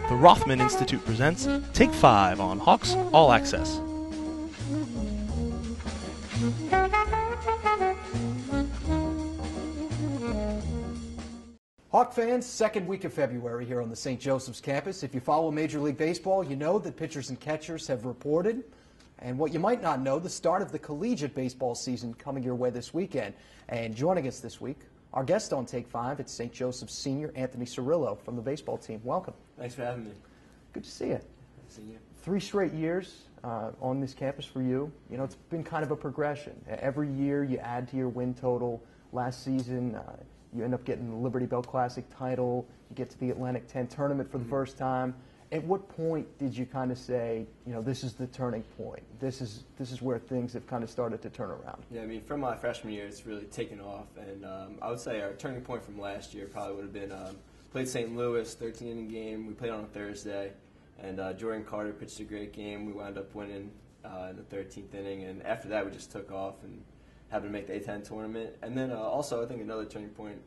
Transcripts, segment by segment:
The Rothman Institute presents Take 5 on Hawks All Access. Hawk fans, second week of February here on the St. Joseph's campus. If you follow Major League Baseball, you know that pitchers and catchers have reported. And what you might not know, the start of the collegiate baseball season coming your way this weekend. And joining us this week, our guest on Take 5, it's St. Joseph's senior Anthony Cirillo from the baseball team. Welcome. Thanks for having me. Good to see you. Seeing you. 3 straight years on this campus for you. You know, it's been kind of a progression. Every year you add to your win total. Last season, you end up getting the Liberty Bell Classic title. You get to the Atlantic 10 tournament for the first time. At what point did you kind of say, you know, this is the turning point? This is where things have kind of started to turn around? Yeah, I mean, from my freshman year, it's really taken off. And I would say our turning point from last year probably would have been played St. Louis, 13-inning game. We played on a Thursday. And Jordan Carter pitched a great game. We wound up winning in the 13th inning. And after that, we just took off and happened to make the A-10 tournament. And then also, I think another turning point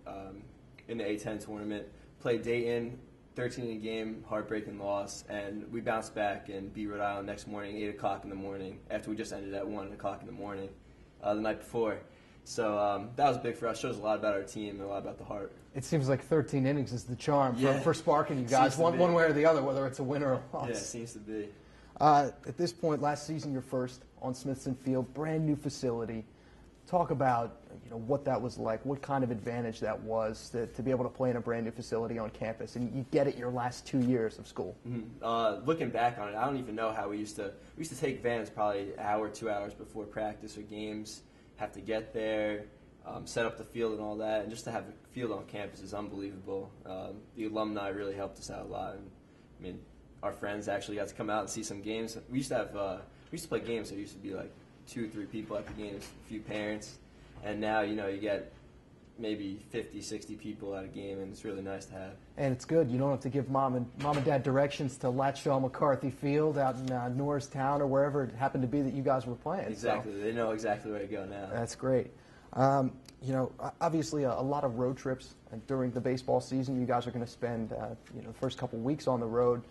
in the A-10 tournament, played Dayton, 13-inning game, heartbreaking loss, and we bounced back and beat Rhode Island next morning, 8 o'clock in the morning, after we just ended at 1 o'clock in the morning the night before. So that was big for us. Shows a lot about our team and a lot about the heart. It seems like 13 innings is the charm Yeah. for sparking you guys, one way or the other, whether it's a win or a loss. Yeah, it seems to be. At this point, last season, you're first on Smithson Field, brand new facility. Talk about, you know, what that was like, what kind of advantage that was to be able to play in a brand new facility on campus, and you get it your last 2 years of school. Mm-hmm. Looking back on it, I don't even know how we used to take vans probably an hour, 2 hours before practice or games, have to get there, set up the field and all that, and just to have a field on campus is unbelievable. The alumni really helped us out a lot. And, I mean, our friends actually got to come out and see some games. We used to play games, so it used to be like 2 or 3 people at the games, a few parents, and now, you know, you get maybe 50, 60 people at a game, and it's really nice to have. And it's good. You don't have to give mom and dad directions to Latshaw McCarthy Field out in Norristown or wherever it happened to be that you guys were playing. Exactly. So they know exactly where to go now. That's great. You know, obviously a lot of road trips during the baseball season. You guys are going to spend, you know, the first couple weeks on the road.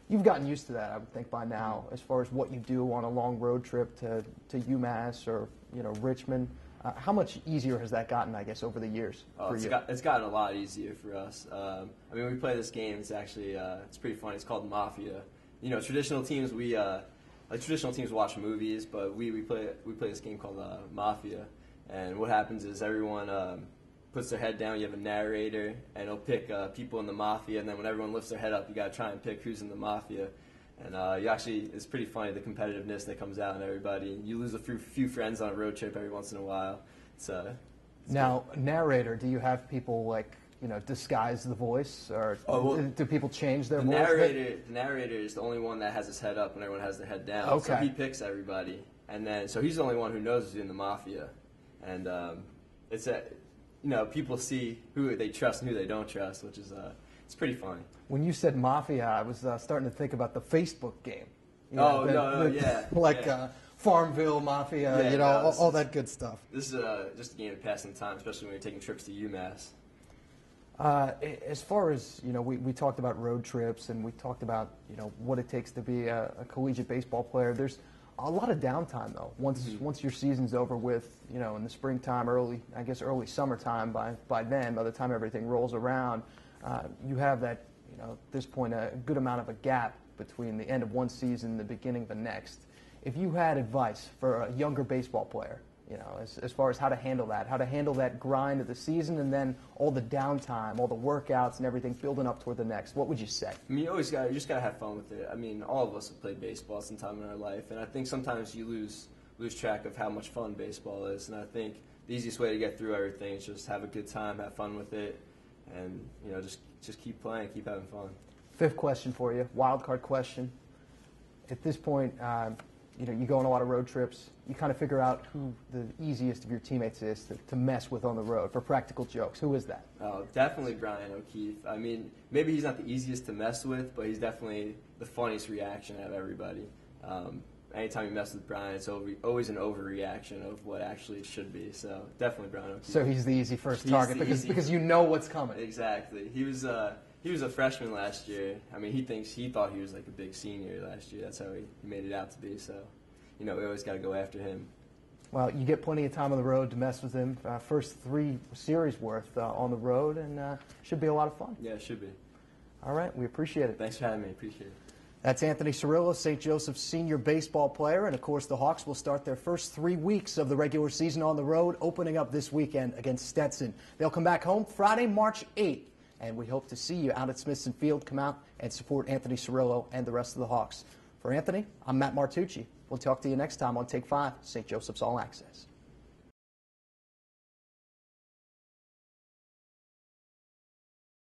You've gotten used to that, I would think, by now, as far as what you do on a long road trip to UMass or, you know, Richmond. How much easier has that gotten, I guess, over the years for you? It's gotten a lot easier for us. I mean, we play this game. It's actually it's pretty funny. It's called Mafia. You know, traditional teams watch movies, but we play this game called Mafia. And what happens is everyone puts their head down. You have a narrator, and he'll pick people in the Mafia. And then when everyone lifts their head up, you got to try and pick who's in the Mafia. And it's pretty funny, the competitiveness that comes out in everybody. You lose a few friends on a road trip every once in a while. Now, narrator, do you have people, like, you know, disguise the voice, or do people change their voice? The narrator is the only one that has his head up when everyone has their head down. Okay. So he picks everybody, and then so he's the only one who knows who's in the Mafia. And you know, people see who they trust and who they don't trust, which is it's pretty funny. When you said Mafia, I was starting to think about the Facebook game. You know, like yeah. Farmville Mafia, yeah, you know, all that good stuff. This is just a game to pass some time, especially when you're taking trips to UMass. As far as, you know, we talked about road trips, and we talked about, you know, what it takes to be a collegiate baseball player. There's a lot of downtime, though. Once your season's over with, you know, in the springtime, early summertime, by the time everything rolls around, you have that, you know, at this point, a good amount of a gap between the end of one season and the beginning of the next. If you had advice for a younger baseball player, you know, as far as how to handle that grind of the season, and then all the downtime, all the workouts and everything building up toward the next, what would you say? I mean, you just gotta have fun with it. I mean, all of us have played baseball sometime in our life, and I think sometimes you lose track of how much fun baseball is. And I think the easiest way to get through everything is just have a good time, have fun with it, and, you know, just keep playing, keep having fun. 5th question for you, wild card question. At this point, you know, you go on a lot of road trips. You kind of figure out who the easiest of your teammates is to mess with on the road for practical jokes. Who is that? Oh, definitely Brian O'Keefe. I mean, maybe he's not the easiest to mess with, but he's definitely the funniest reaction out of everybody. anytime you mess with Brian, it's always an overreaction of what actually it should be. So definitely Brian O'Keefe. So he's the easy first target because you know what's coming. Exactly. He was a freshman last year. I mean, he thought he was like a big senior last year. That's how he made it out to be. So, we always got to go after him. Well, you get plenty of time on the road to mess with him. First 3 series worth on the road, and should be a lot of fun. Yeah, it should be. All right, we appreciate it. Thanks for having me. Appreciate it. That's Anthony Cirillo, St. Joseph's senior baseball player. And, of course, the Hawks will start their first 3 weeks of the regular season on the road, opening up this weekend against Stetson. They'll come back home Friday, March 8th. And we hope to see you out at Smithson Field. Come out and support Anthony Cirillo and the rest of the Hawks. For Anthony, I'm Matt Martucci. We'll talk to you next time on Take 5, St. Joseph's All Access.